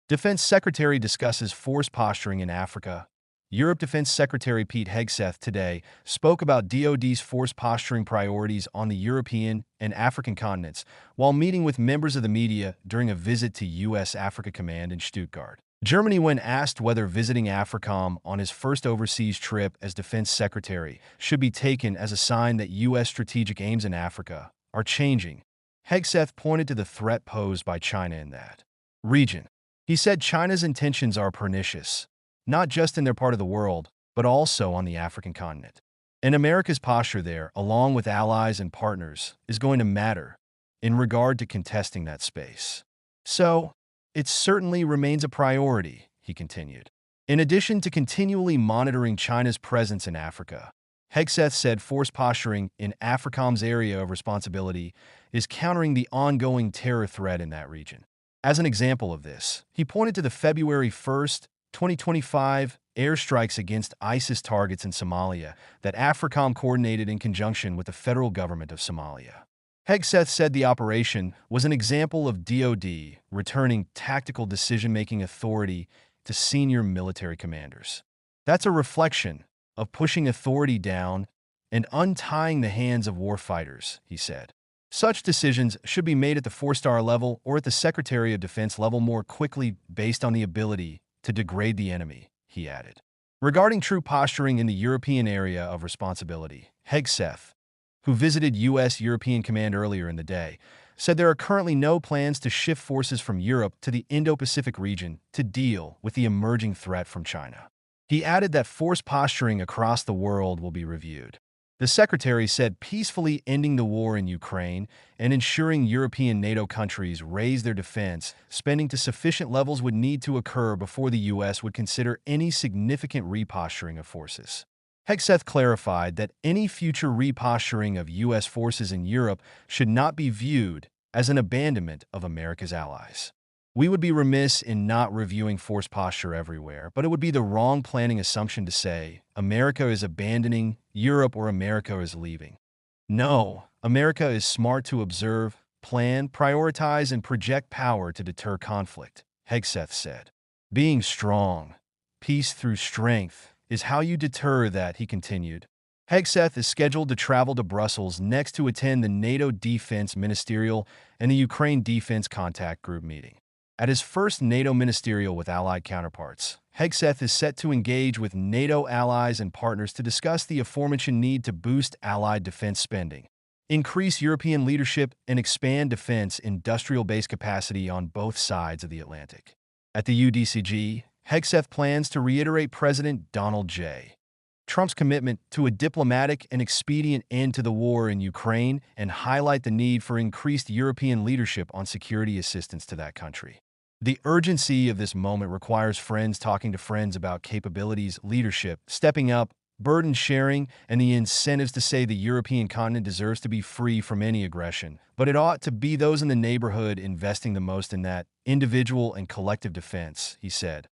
Defense Secretary discusses force posturing in Africa. Europe Defense Secretary Pete Hegseth today spoke about DoD's force posturing priorities on the European and African continents while meeting with members of the media during a visit to U.S. Africa Command in Stuttgart, Germany. When asked whether visiting AFRICOM on his first overseas trip as defense secretary should be taken as a sign that U.S. strategic aims in Africa are changing, Hegseth pointed to the threat posed by China in that region. He said China's intentions are pernicious, not just in their part of the world, but also on the African continent. And America's posture there, along with allies and partners, is going to matter in regard to contesting that space. So, it certainly remains a priority, he continued. In addition to continually monitoring China's presence in Africa, Hegseth said force posturing in AFRICOM's area of responsibility is countering the ongoing terror threat in that region. As an example of this, he pointed to the February 1st, 2025 airstrikes against ISIS targets in Somalia that AFRICOM coordinated in conjunction with the federal government of Somalia. Hegseth said the operation was an example of DoD returning tactical decision-making authority to senior military commanders. That's a reflection of pushing authority down and untying the hands of warfighters, he said. Such decisions should be made at the four-star level or at the Secretary of Defense level more quickly based on the ability to degrade the enemy, he added. Regarding troop posturing in the European area of responsibility, Hegseth, who visited U.S. European Command earlier in the day, said there are currently no plans to shift forces from Europe to the Indo-Pacific region to deal with the emerging threat from China. He added that force posturing across the world will be reviewed. The secretary said peacefully ending the war in Ukraine and ensuring European NATO countries raise their defense spending to sufficient levels would need to occur before the U.S. would consider any significant reposturing of forces. Hegseth clarified that any future reposturing of U.S. forces in Europe should not be viewed as an abandonment of America's allies. We would be remiss in not reviewing force posture everywhere, but it would be the wrong planning assumption to say America is abandoning Europe or America is leaving. No, America is smart to observe, plan, prioritize, and project power to deter conflict, Hegseth said. Being strong, peace through strength, is how you deter that, he continued. Hegseth is scheduled to travel to Brussels next to attend the NATO Defense Ministerial and the Ukraine Defense Contact Group meeting. At his first NATO ministerial with allied counterparts, Hegseth is set to engage with NATO allies and partners to discuss the aforementioned need to boost allied defense spending, increase European leadership, and expand defense industrial-based capacity on both sides of the Atlantic. At the UDCG, Hegseth plans to reiterate President Donald J. Trump's commitment to a diplomatic and expedient end to the war in Ukraine and highlight the need for increased European leadership on security assistance to that country. The urgency of this moment requires friends talking to friends about capabilities, leadership, stepping up, burden sharing, and the incentives to say the European continent deserves to be free from any aggression. But it ought to be those in the neighborhood investing the most in that individual and collective defense, he said.